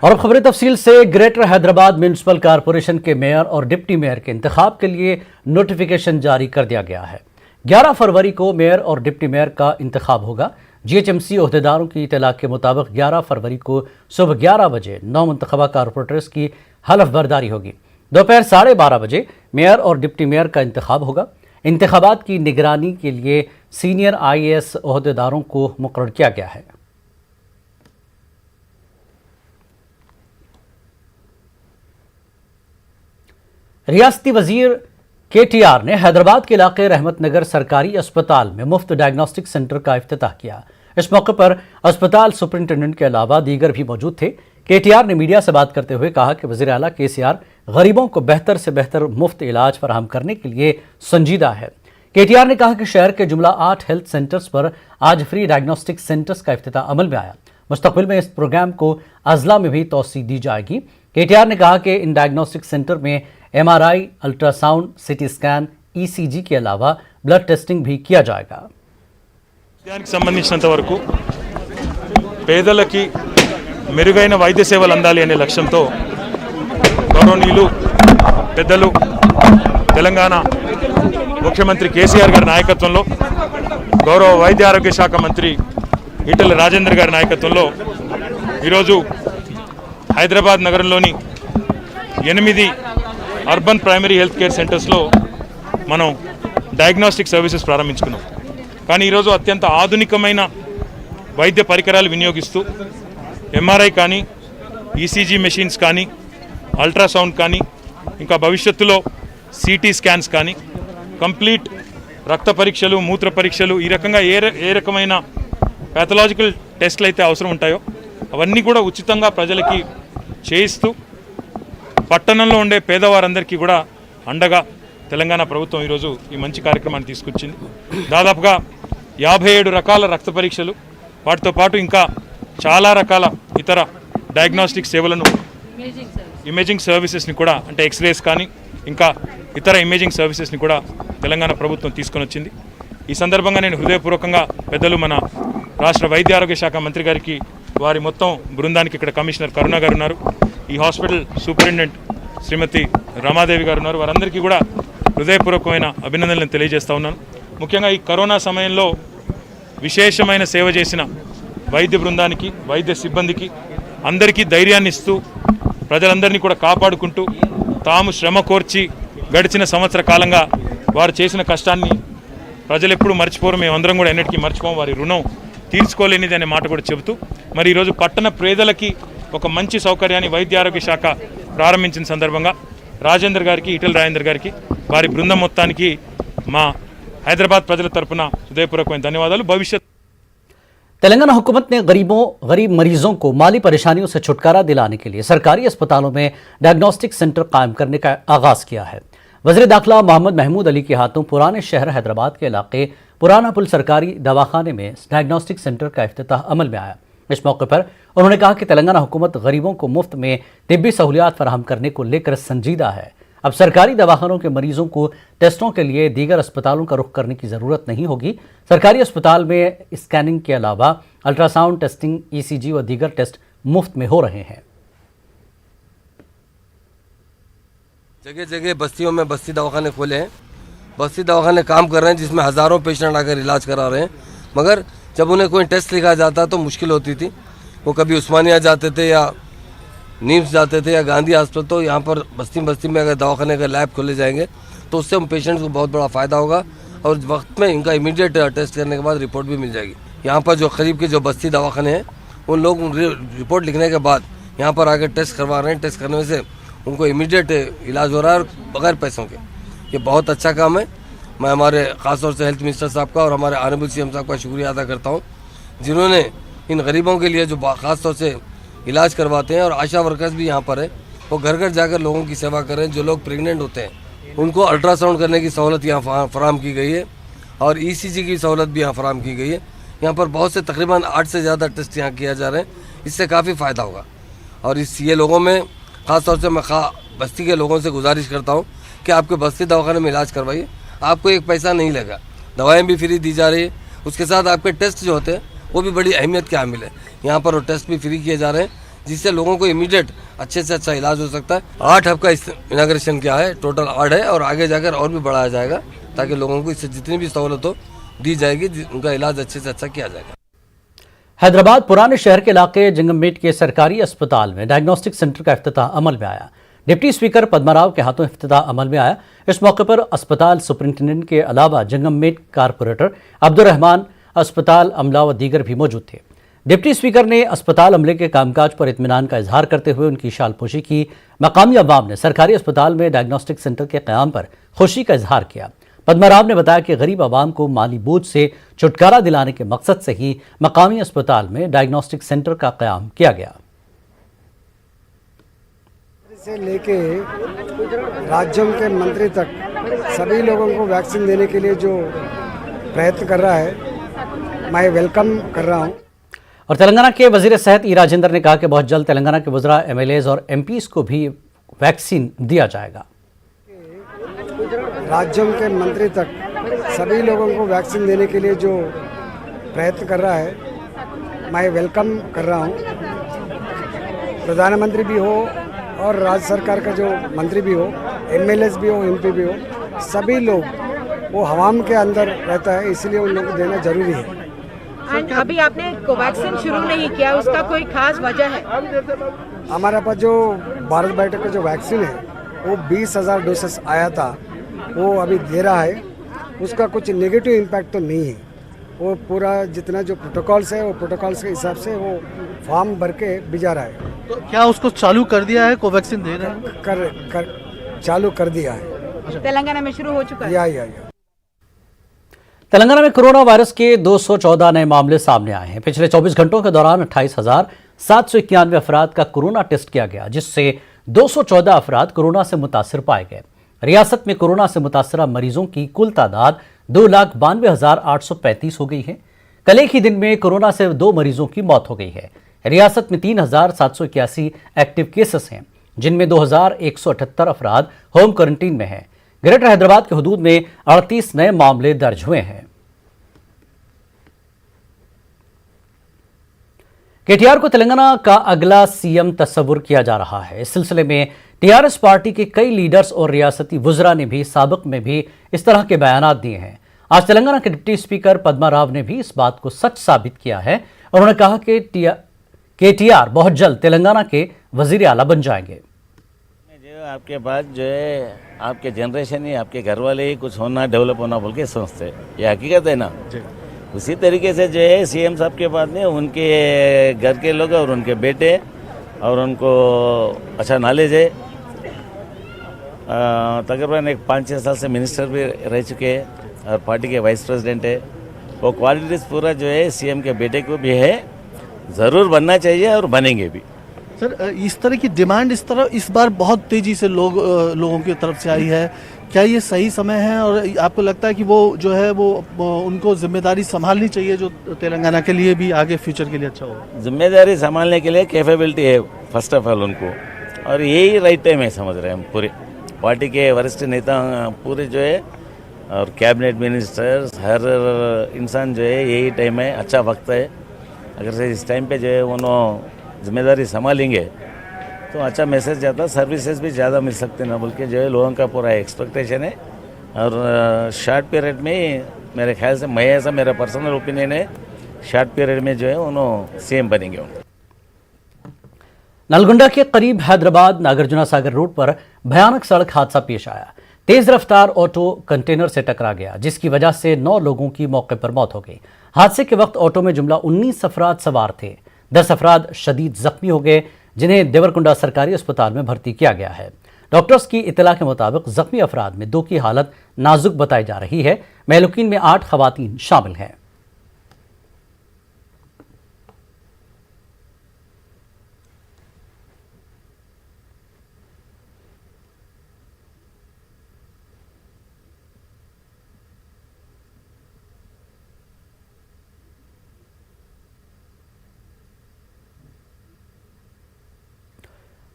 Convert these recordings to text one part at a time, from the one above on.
और अब खबरें तफसील से। ग्रेटर हैदराबाद म्यूनिसिपल कॉरपोरेशन के मेयर और डिप्टी मेयर के इंतखाब के लिए नोटिफिकेशन जारी कर दिया गया है। 11 फरवरी को मेयर और डिप्टी मेयर का इंतखाब होगा। जीएचएमसी ओहदेदारों की इतला के मुताबिक 11 फरवरी को सुबह 11 बजे 9 मुंतखबा कॉरपोरेटर्स की हलफ बर्दारी होगी। दोपहर 12:30 बजे मेयर और डिप्टी मेयर का इंतखाब होगा। इंतखाबात की निगरानी के लिए सीनियर IAS ओहदेदारों को मुकर्रर किया गया है। रियासती वजीर KTR ने हैदराबाद के इलाके रहमत नगर सरकारी अस्पताल में मुफ्त डायग्नोस्टिक सेंटर का इफ्तिताह किया। इस मौके पर अस्पताल सुपरिंटेंडेंट के अलावा दीगर भी मौजूद थे। KTR ने मीडिया से बात करते हुए कहा कि वज़ीर आला KCR गरीबों को बेहतर से बेहतर मुफ्त इलाज फराहम करने के लिए संजीदा है। KTR ने कहा कि शहर के जुमला 8 हेल्थ सेंटर्स पर आज फ्री डायग्नोस्टिक सेंटर्स का इफ्तिताह अमल में आया। मुस्तकबिल में इस प्रोग्राम को अजला में भी तोसी दी जाएगी। KTR ने कहा कि इन डायग्नोस्टिक सेंटर में MRI, ultrasound, CT scan, ECG के अलावा ब्लड टेस्टिंग भी किया जाएगा। దానికి సంబంధించినంత వరకు పేదలకి మెరుగైన వైద్య సేవలు అందాలి అనే లక్ష్యంతో గౌరవనీయులు పెద్దలు తెలంగాణ ముఖ్యమంత్రి కేసీఆర్ గారి నాయకత్వంలో గౌరవ వైద్య ఆరోగ్య శాఖ మంత్రి ఈటెల రాజేందర్ గారి నాయకత్వంలో ఈరోజు హైదరాబాద్ నగరంలోని 8 అర్బన్ ప్రైమరీ హెల్త్ కేర్ సెంటర్స్లో మనం డయాగ్నోస్టిక్ సర్వీసెస్ ప్రారంభించుకున్నాం। కానీ ఈరోజు అత్యంత ఆధునికమైన వైద్య పరికరాలు వినియోగిస్తూ MRI కానీ, ECG మెషిన్స్ కానీ, అల్ట్రాసౌండ్ కానీ, ఇంకా భవిష్యత్తులో CT స్కాన్స్ కానీ, కంప్లీట్ రక్త పరీక్షలు, మూత్ర పరీక్షలు, ఈ రకంగా ఏ రకమైన ప్యాథలాజికల్ టెస్ట్లు అయితే అవసరం ఉంటాయో అవన్నీ కూడా ఉచితంగా ప్రజలకి చేయిస్తూ పట్టణంలో ఉండే పేదవారందరికీ కూడా అండగా తెలంగాణ ప్రభుత్వం ఈరోజు ఈ మంచి కార్యక్రమాన్ని తీసుకొచ్చింది। దాదాపుగా 57 రకాల రక్త పరీక్షలు, వాటితో పాటు ఇంకా చాలా రకాల ఇతర డయాగ్నోస్టిక్ సేవలను, ఇమేజింగ్ సర్వీసెస్ని కూడా, అంటే ఎక్స్రేస్ కానీ ఇంకా ఇతర ఇమేజింగ్ సర్వీసెస్ని కూడా తెలంగాణ ప్రభుత్వం తీసుకొని వచ్చింది। ఈ సందర్భంగా నేను హృదయపూర్వకంగా పెద్దలు మన రాష్ట్ర వైద్య ఆరోగ్య శాఖ మంత్రి గారికి, వారి మొత్తం బృందానికి, ఇక్కడ కమిషనర్ కరుణ గారు ఉన్నారు, ఈ హాస్పిటల్ సూపరింటెండెంట్ శ్రీమతి రమాదేవి గారు ఉన్నారు, వారందరికీ కూడా హృదయపూర్వకమైన అభినందనలను తెలియజేస్తా ఉన్నాను। ముఖ్యంగా ఈ కరోనా సమయంలో విశేషమైన సేవ చేసిన వైద్య బృందానికి, వైద్య సిబ్బందికి అందరికీ ధైర్యాన్ని ఇస్తూ ప్రజలందరినీ కూడా కాపాడుకుంటూ తాము శ్రమ కోర్చి గడిచిన సంవత్సర కాలంగా వారు చేసిన కష్టాన్ని ప్రజలు ఎప్పుడు మర్చిపోరు, మేమందరం కూడా ఎన్నటికీ మర్చిపోం, వారి రుణం తీర్చుకోలేనిది అనే మాట కూడా చెబుతూ మరి ఈరోజు పట్టణ పేదలకి ఒక మంచి సౌకర్యాన్ని వైద్య ఆరోగ్య శాఖ ప్రారంభించిన సందర్భంగా రాజేందర్ గారికి, ఈటెల రాజేందర్ గారికి, వారి బృందం మొత్తానికి మా हैदराबाद प्रजल तरफुना हृदयपूर्वक धन्यवादालु। भविष्य तेलंगाना हुकूमत ने गरीब मरीजों को माली परेशानियों से छुटकारा दिलाने के लिए सरकारी अस्पतालों में डायग्नोस्टिक सेंटर कायम करने का आगाज किया है। वज़ीर दाखिला मोहम्मद महमूद अली के हाथों पुराने शहर हैदराबाद के इलाके पुराना पुल सरकारी दवाखाने में डायग्नोस्टिक सेंटर का इफ्तिताह अमल में आया। इस मौके पर उन्होंने कहा कि तेलंगाना हुकूमत गरीबों को मुफ्त में तिब्बी सहूलियात फराहम करने को लेकर संजीदा है। अब सरकारी दवाखानों के मरीजों को टेस्टों के लिए दीगर अस्पतालों का रुख करने की ज़रूरत नहीं होगी। सरकारी अस्पताल में स्कैनिंग के अलावा अल्ट्रासाउंड टेस्टिंग, ECG व दीगर टेस्ट मुफ्त में हो रहे हैं। जगह जगह बस्तियों में बस्ती दवाखाने खोले हैं, बस्ती दवाखाने काम कर रहे हैं, जिसमें हज़ारों पेशेंट आकर इलाज करा रहे हैं। मगर जब उन्हें कोई टेस्ट लिखा जाता तो मुश्किल होती थी। वो कभी उस्मानिया जाते थे या नीम्स जाते थे या गांधी हॉस्पिटल। तो यहाँ पर बस्ती बस्ती में अगर दवाखाने का लैब खोले जाएंगे तो उससे हम पेशेंट्स को बहुत बड़ा फ़ायदा होगा और वक्त में इनका इमीडिएट टेस्ट करने के बाद रिपोर्ट भी मिल जाएगी। यहाँ पर जो करीब के जो बस्ती दवाखाने हैं उन लोग रिपोर्ट लिखने के बाद यहाँ पर आकर टेस्ट करवा रहे हैं। टेस्ट करने से उनको इमीडिएट इलाज हो रहा है और बगैर पैसों के। ये बहुत अच्छा काम है। मैं हमारे ख़ासतौर से हेल्थ मिनिस्टर साहब का और हमारे ऑनरेबल CM साहब का शुक्रिया अदा करता हूँ, जिन्होंने इन गरीबों के लिए जो ख़ासतौर से इलाज करवाते हैं। और आशा वर्कर्स भी यहाँ पर है, वो घर घर जाकर लोगों की सेवा कर रहे हैं। जो लोग प्रेग्नेंट होते हैं उनको अल्ट्रासाउंड करने की सहूलत यहाँ फराम की गई है और ECG की सहूलत भी यहाँ फराम की गई है। यहाँ पर बहुत से तकरीबन 8 से ज़्यादा टेस्ट यहाँ किया जा रहे हैं। इससे काफ़ी फ़ायदा होगा और ये लोगों में ख़ासतौर से मैं बस्ती के लोगों से गुजारिश करता हूँ कि आपके बस्ती दवाखाने में इलाज करवाइए, आपको एक पैसा नहीं लगा, दवाएँ भी फ्री दी जा रही है। उसके साथ आपके टेस्ट जो होते हैं वो भी बड़ी अहमियत के हामिल है। यहाँ पर वो टेस्ट भी फ्री किए जा रहे हैं, जिससे लोगों को इमीडिएट अच्छे से अच्छा इलाज हो सकता है। 8 हब का इनाग्रेशन किया है, टोटल 8 है और आगे जाकर और भी बढ़ाया जाएगा ताकि लोगों को इससे जितनी भी सहूलत हो दी जाएगी, उनका इलाज अच्छे से अच्छा किया जाएगा। हैदराबाद पुराने शहर के इलाके जंगममेट के सरकारी अस्पताल में डायग्नोस्टिक सेंटर का इफ्तिताह अमल में आया। डिप्टी स्पीकर पद्माराव के हाथों इफ्तिताह अमल में आया। इस मौके पर अस्पताल सुपरिंटेंडेंट के अलावा जंगममेट कारपोरेटर अब्दुल रहमान, अस्पताल अमला व दीगर भी मौजूद थे। डिप्टी स्पीकर ने अस्पताल अमले के कामकाज पर इत्मीनान का इजहार करते हुए उनकी शालपोशी की। मकामी अवाम ने सरकारी अस्पताल में डायग्नोस्टिक सेंटर के क़याम पर खुशी का इजहार किया। पद्माराव ने बताया कि गरीब आवाम को माली बोझ से छुटकारा दिलाने के मकसद से ही मकामी अस्पताल में डायग्नोस्टिक सेंटर का क़याम किया गया। से लेके राज्यों के मंत्री तक सभी लोगों को वैक्सीन देने के लिए जो प्रयत्न कर रहा है, मैं वेलकम कर रहा हूं। और तेलंगाना के वजीर सेहत ई राजेंद्र ने कहा कि बहुत जल्द तेलंगाना के वज़रा, MLAs और MPs को भी वैक्सीन दिया जाएगा। राज्यों के मंत्री तक सभी लोगों को वैक्सीन देने के लिए जो प्रयत्न कर रहा है, मैं वेलकम कर रहा हूं। प्रधानमंत्री भी हो और राज्य सरकार का जो मंत्री भी हो, MLAs भी हो, MP भी हो, सभी लोग वो हवाम के अंदर रहता है, इसलिए उन लोगों को देना जरूरी है। अभी आपने कोवैक्सीन शुरू नहीं किया, उसका कोई खास वजह है? हमारे पास जो भारत बायोटेक का जो वैक्सीन है वो 20,000 डोसेस आया था, वो अभी दे रहा है। उसका कुछ नेगेटिव इम्पैक्ट तो नहीं है। वो पूरा जितना जो प्रोटोकॉल्स है वो प्रोटोकॉल्स के हिसाब से वो फॉर्म भर के भिजा रहा है। तो क्या उसको चालू कर दिया है, कोवैक्सीन दे रहा है? चालू कर दिया है। तेलंगाना में शुरू हो चुका है। या। तेलंगाना में कोरोना वायरस के 214 नए मामले सामने आए हैं। पिछले 24 घंटों के दौरान 28,791 अफराद का कोरोना टेस्ट किया गया, जिससे 214 अफराद कोरोना से मुतासिर पाए गए। रियासत में कोरोना से मुतासरा मरीजों की कुल तादाद 2,92,835 हो गई है। कल एक ही दिन में कोरोना से 2 मरीजों की मौत हो गई है। रियासत में 3,781 एक्टिव केसेस हैं, जिनमें 2,178 अफराद होम क्वारंटीन में हैं। ग्रेटर हैदराबाद के हुदूद में 38 नए मामले दर्ज हुए हैं। केटीआर को तेलंगाना का अगला सीएम तस्वुर किया जा रहा है। इस सिलसिले में टीआरएस पार्टी के कई लीडर्स और रियासती वुज़रा ने भी साबिक में भी इस तरह के बयानात दिए हैं। आज तेलंगाना के डिप्टी स्पीकर पद्माराव ने भी इस बात को सच साबित किया है। उन्होंने कहा कि केटीआर बहुत जल्द तेलंगाना के वजीर आला बन जाएंगे। जो आपके पास जो है आपके जनरेशन ही, आपके घर वाले ही कुछ होना, डेवलप होना बोल के सोचते हैं, ये हकीकत है ना। उसी तरीके से जो है सीएम साहब के पास नहीं, उनके घर के लोग और उनके बेटे और उनको अच्छा नॉलेज है। तकरीबन एक 5-6 साल से मिनिस्टर भी रह चुके हैं और पार्टी के वाइस प्रेसिडेंट है। वो क्वालिटीज़ पूरा जो है सीएम के बेटे को भी है, ज़रूर बनना चाहिए और बनेंगे भी। सर, इस तरह की डिमांड इस बार बहुत तेजी से लोगों की तरफ से आई है। क्या ये सही समय है और आपको लगता है कि वो जो है वो उनको जिम्मेदारी संभालनी चाहिए, जो तेलंगाना के लिए भी आगे फ्यूचर के लिए अच्छा हो? जिम्मेदारी संभालने के लिए कैपेबिलिटी है फर्स्ट ऑफ ऑल उनको, और यही राइट टाइम है समझ रहे हैं हम। पूरे पार्टी के वरिष्ठ नेता पूरे जो है और कैबिनेट मिनिस्टर्स, हर इंसान जो है यही टाइम है, अच्छा वक्त है। अगर से इस टाइम पे जो है उन्होंने जिम्मेदारी संभालेंगे तो अच्छा मैसेज जाता, सर्विसेज भी ज़्यादा मिल सकते ना बोल के जो है लोगों का पूरा एक्सपेक्टेशन है। और शॉर्ट पीरियड में मेरे ख्याल से, मैं ऐसा मेरा पर्सनल ओपिनियन है, शॉर्ट पीरियड में जो है उन्होंने सीएम बनेंगे। नलगुंडा के करीब हैदराबाद नागार्जुन सागर रोड पर भयानक सड़क हादसा पेश आया। तेज रफ्तार ऑटो कंटेनर से टकरा गया, जिसकी वजह से 9 लोगों की मौके पर मौत हो गई। हादसे के वक्त ऑटो में जुमला 19 अफराद सवार थे। 10 अफराद शदीद जख्मी हो गए, जिन्हें देवरकुंडा सरकारी अस्पताल में भर्ती किया गया है। डॉक्टर्स की इतला के मुताबिक जख्मी अफराद में 2 की हालत नाजुक बताई जा रही है। महलूकीन में 8 खवातीन शामिल हैं।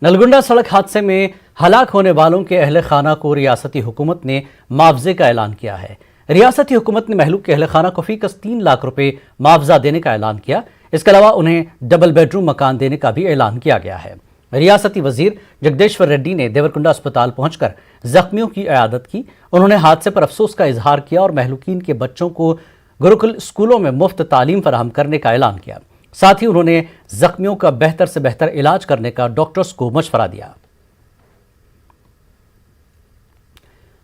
नलगुंडा सड़क हादसे में हलाक होने वालों के अहले खाना को रियासती हुकूमत ने मुआवजे का ऐलान किया है। रियासती हुकूमत ने महलूक के अहले खाना को फीकस 3 लाख रुपए मुआवजा देने का ऐलान किया। इसके अलावा उन्हें डबल बेडरूम मकान देने का भी ऐलान किया गया है। रियासती वजीर जगदीश्वर रेड्डी ने देवरकुंडा अस्पताल पहुंचकर जख्मियों की इयादत की। उन्होंने हादसे पर अफसोस का इजहार किया और महलूकीन के बच्चों को गुरुकुल स्कूलों में मुफ्त तालीम फराहम करने का ऐलान किया। साथ ही उन्होंने जख्मियों का बेहतर से बेहतर इलाज करने का डॉक्टर्स को मशवरा दिया।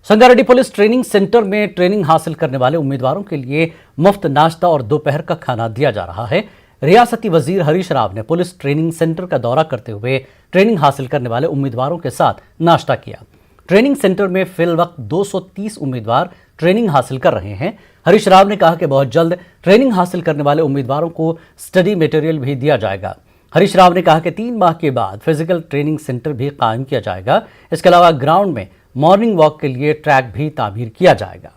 संगारेड्डी पुलिस ट्रेनिंग सेंटर में ट्रेनिंग हासिल करने वाले उम्मीदवारों के लिए मुफ्त नाश्ता और दोपहर का खाना दिया जा रहा है। रियासती वजीर हरीश राव ने पुलिस ट्रेनिंग सेंटर का दौरा करते हुए ट्रेनिंग हासिल करने वाले उम्मीदवारों के साथ नाश्ता किया। ट्रेनिंग सेंटर में फिल वक्त 230 उम्मीदवार ट्रेनिंग हासिल कर रहे हैं। हरीश राव ने कहा कि बहुत जल्द ट्रेनिंग हासिल करने वाले उम्मीदवारों को स्टडी मटेरियल भी दिया जाएगा। हरीश राव ने कहा कि 3 माह के बाद फिजिकल ट्रेनिंग सेंटर भी कायम किया जाएगा। इसके अलावा ग्राउंड में मॉर्निंग वॉक के लिए ट्रैक भी तामीर किया जाएगा।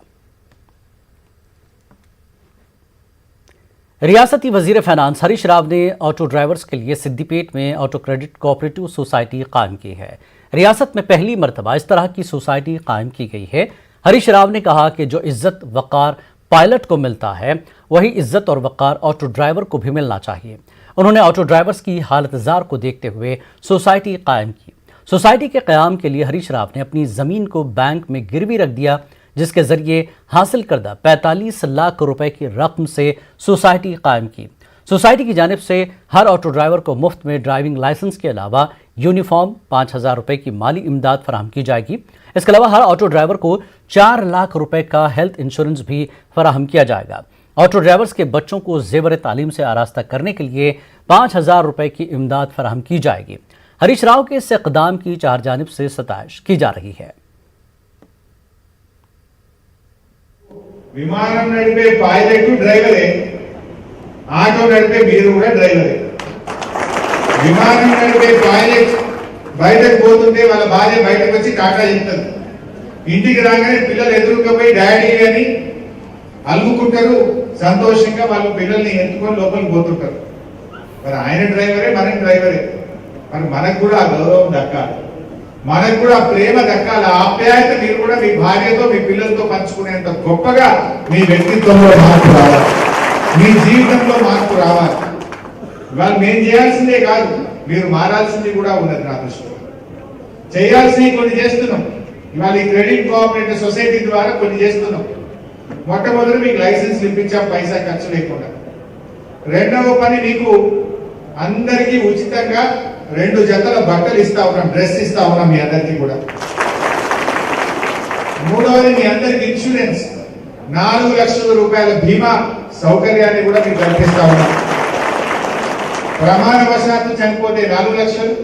रियासती वजीर फाइनेंस हरीश राव ने ऑटो ड्राइवर्स के लिए सिद्दीपेट में ऑटो क्रेडिट कोऑपरेटिव सोसाइटी कायम की है। रियासत में पहली मरतबा इस तरह की सोसाइटी कायम की गई है। हरीश राव ने कहा कि जो इज्जत वक़ार पायलट को मिलता है वही इज्जत और वक़ार ऑटो ड्राइवर को भी मिलना चाहिए। उन्होंने ऑटो ड्राइवर्स की हालत-जार को देखते हुए सोसाइटी कायम की। सोसाइटी के क़याम के लिए हरीश राव ने अपनी ज़मीन को बैंक में गिरवी रख दिया, जिसके जरिए हासिल करदा 45 लाख रुपए की रकम से सोसाइटी कायम की। सोसाइटी की जानिब से हर ऑटो ड्राइवर को मुफ्त में ड्राइविंग लाइसेंस के अलावा यूनिफॉर्म 5000 रुपए की माली इमदाद फराहम की जाएगी। इसके अलावा हर ऑटो ड्राइवर को 4 लाख रुपए का हेल्थ इंश्योरेंस भी फराहम किया जाएगा। ऑटो ड्राइवर्स के बच्चों को जेवर तालीम से आरास्ता करने के लिए 5000 रुपए की इमदाद फराहम की जाएगी। हरीश राव के इस इक़दाम की चार जानिब से सताइश की जा रही है। విమానం నడిపే పైలట్ డ్రైవరే, ఆటో నడిపే మీరు కూడా డ్రైవరే. విమానం నడిపే పైలట్ బయటకు పోతుంటే వాళ్ళ భార్య బయటకు వచ్చి టాటా చెప్తారు. ఇంటికి రాగానే పిల్లలు ఎదురుగా పోయి డాడీ అని అలుముకుంటారు. సంతోషంగా వాళ్ళ పిల్లల్ని ఎత్తుకొని లోపలికి పోతుంటారు. మరి ఆయన డ్రైవరే, మనం డ్రైవరే. మరి మనకు కూడా ఆ గౌరవం దక్కాలి, మనకు కూడా ప్రేమ దక్కాలి, ఆప్యాయత మీరు కూడా మీ భార్యతో మీ పిల్లలతో పంచుకునేంత గొప్పగా మీ వ్యక్తిత్వంలో మార్పు రావాలి, మీ జీవితంలో మార్పు రావాలి. ఇవాళ మేము చేయాల్సిందే కాదు, మీరు మారాల్సింది కూడా ఉన్నది. నా దృష్టిలో చేయాల్సినవి కొన్ని చేస్తున్నాం. ఇవాళ ఈ క్రెడిట్ కోఆపరేటివ్ సొసైటీ ద్వారా కొన్ని చేస్తున్నాం. మొట్టమొదటి మీకు లైసెన్స్ ఇప్పించాం పైసా ఖర్చు లేకుండా. రెండవ పని మీకు అందరికీ ఉచితంగా 2 జతల బట్టలు ఇస్తా ఉన్నాం, డ్రెస్ ఇస్తా ఉన్నాం మీ అందరికీ కూడా. మూడవది మీ అందరికి ఇన్సూరెన్స్ 4 లక్షల రూపాయల బీమా సౌకర్యాన్ని కూడా మీకు కల్పిస్తా ఉన్నాం. ప్రమాదవశాత్తు చనిపోతే 4 లక్షలు,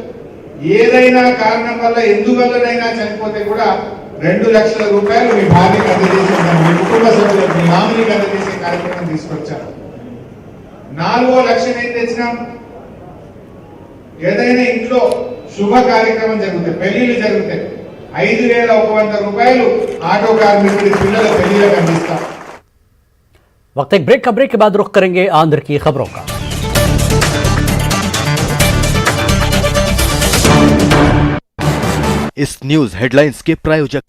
ఏదైనా కారణం వల్ల ఎందువల్లనైనా చనిపోతే కూడా 2 లక్షల రూపాయలు మీ భార్యకు అందజేసే, మీ కుటుంబ సభ్యులకు, మీ నామినీకి అందజేసే కార్యక్రమం తీసుకొచ్చారు. 4వ లక్ష్యం ఏం తెచ్చినాం? ఏదైనా ఇంట్లో శుభ కార్యక్రమం జరుగుతాయి, పెళ్లిళ్ళు జరుగుతాయి, 5100 రూపాయలు ఆటో కార్మికుడి పిల్లల పెళ్లిలకు అందిస్తాం. वक्त एक ब्रेक के बाद रुख करेंगे आंध्र की खबरों का। इस न्यूज हेडलाइंस के प्रायोजक